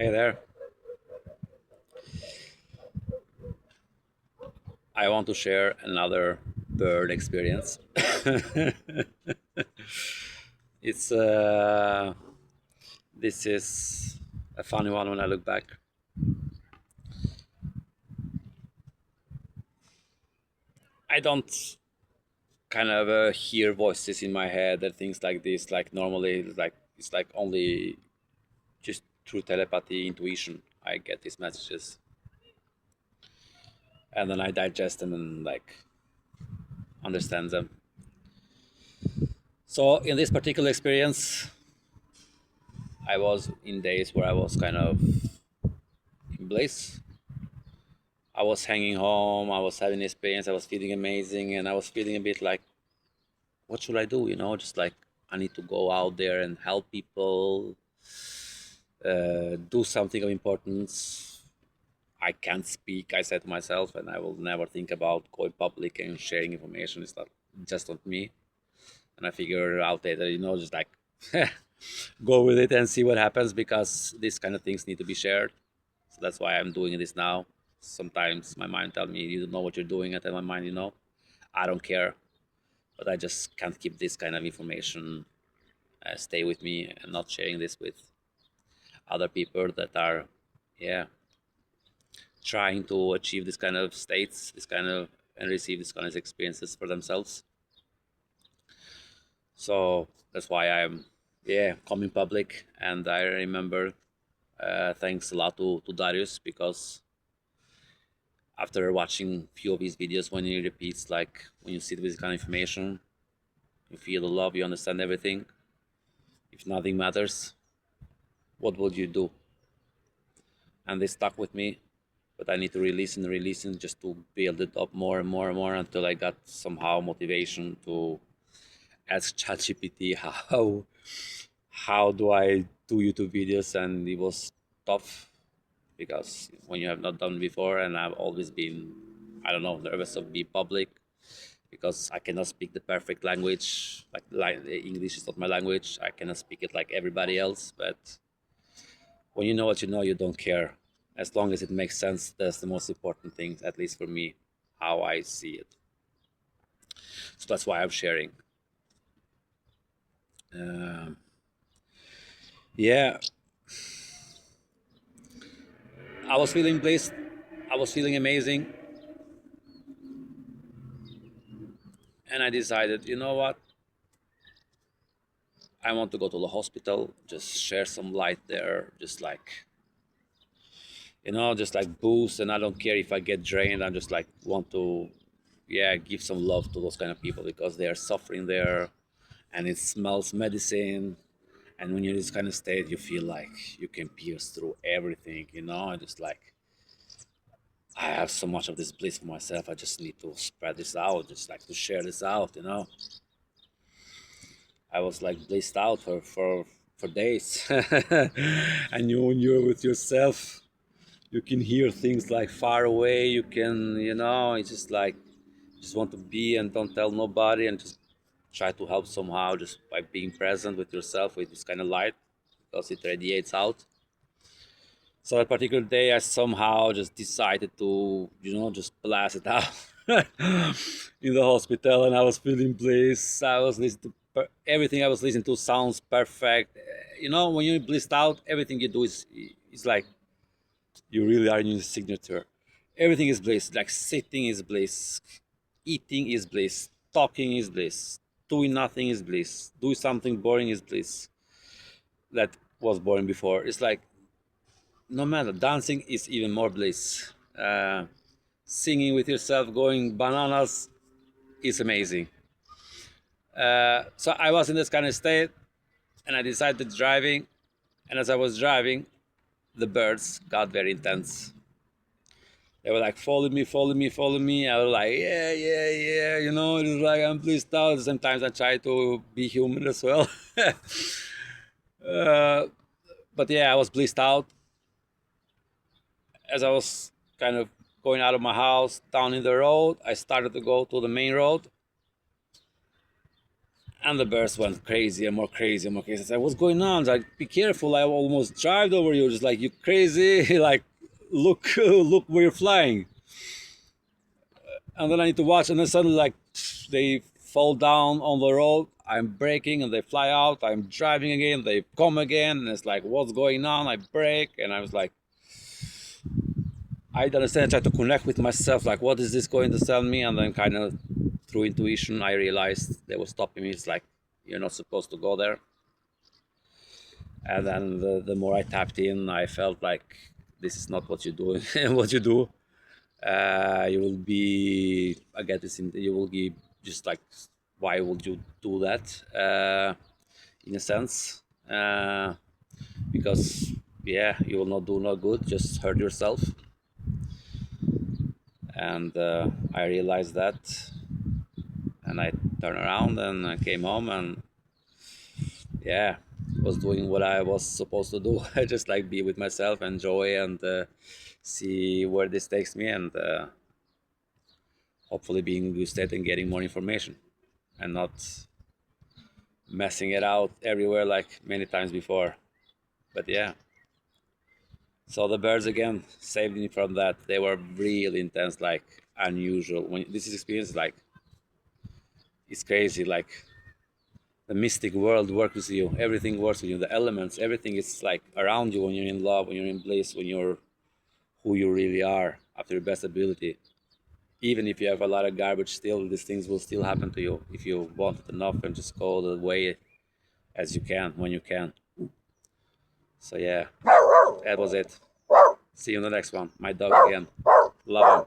Hey there. I want to share another bird experience. it's This is a funny one when I look back. I don't kind of hear voices in my head and things like this. Like normally, it's like only just through telepathy, intuition. I get these messages, and then I digest them and like understand them. So in this particular experience, I was in days where I was kind of in bliss. I was hanging home, I was having an experience, I was feeling amazing, and I was feeling a bit like, what should I do? Just like I need to go out there and help people, do something of importance. I can't speak, I said to myself, and I will never think about going public and sharing information. It's not just not me. And I figured out later, just like go with it and see what happens because these kind of things need to be shared. So that's why I'm doing this now. Sometimes my mind tells me you don't know what you're doing, and then my mind, I don't care, but I just can't keep this kind of information stay with me and not sharing this with other people that are, yeah, trying to achieve this kind of states, this kind of and receive this kind of experiences for themselves. So that's why I'm, yeah, coming public. And I remember, thanks a lot to Darius because after watching few of his videos, when he repeats, like when you sit with this kind of information, you feel the love, you understand everything. If nothing matters, what would you do? And they stuck with me, but I need to release and just to build it up more and more and more until I got somehow motivation to ask ChatGPT how do I do YouTube videos, and it was tough because when you have not done before, and I've always been, I don't know, nervous of being public because I cannot speak the perfect language. Like English is not my language. I cannot speak it like everybody else. But when you know what you know, you don't care. As long as it makes sense, that's the most important thing, at least for me, how I see it. So that's why I'm sharing. Um, yeah, I was feeling blessed. I was feeling amazing, and I decided, you know what? I want to go to the hospital, just share some light there, just like boost. And I don't care if I get drained. I just like want to, yeah, give some love to those kind of people because they are suffering there, and it smells medicine. And when you're in this kind of state, you feel like you can pierce through everything, just like I have so much of this bliss for myself. I just need to spread this out, just like to share this out. I was like blissed out for days. And when you're with yourself, you can hear things like far away. You can, it's just like just want to be and don't tell nobody and just try to help somehow just by being present with yourself with this kind of light because it radiates out. So that particular day, I somehow just decided to, just blast it out in the hospital, and I was feeling bliss. I was listening to everything I was listening to sounds perfect. When you're blissed out, everything you do is like you really are in your signature. Everything is bliss. Like sitting is bliss, eating is bliss, talking is bliss, doing nothing is bliss, doing something boring is bliss. That was boring before. It's like no matter dancing is even more bliss. Singing with yourself, going bananas is amazing. So I was in this kind of state, and I decided driving. And as I was driving, the birds got very intense. They were like, follow me, follow me, follow me. I was like, yeah, yeah, yeah. It was like I'm blissed out. Sometimes I try to be human as well. uh, but yeah, I was blissed out as I was kind of going out of my house down in the road. I started to go to the main road, And the birds went crazy and more crazy and more crazy. I said, "What's going on?" Like, be careful! I almost drived over you. Just like, you crazy! Like, look, look where you're flying. And then I need to watch. And then suddenly, like, they fall down on the road. I'm braking, and they fly out. I'm driving again. They come again, and it's like, what's going on? I brake, and I was like, I understand. I try to connect with myself. Like, what is this going to tell me? And then, kind of through intuition, I realized they were stopping me. It's like, you're not supposed to go there. And then the more I tapped in, I felt like this is not what you do. What you do, you will be. I get this. You will be just like, why would you do that? In a sense, because yeah, you will not do no good. Just hurt yourself. And I realized that, and I turned around and I came home, and yeah, was doing what I was supposed to do. I just like be with myself, enjoy, and see where this takes me, and hopefully being in good state and getting more information, and not messing it out everywhere like many times before. But yeah, so the birds again saved me from that. They were really intense, like unusual. When this is experience, like it's crazy. Like the mystic world works with you. Everything works with you. The elements, everything is like around you when you're in love, when you're in bliss, when you're who you really are after your best ability. Even if you have a lot of garbage, still these things will still happen to you if you want it enough and just go the way as you can when you can. So yeah, that was it. See you in the next one. My dog again. Love him.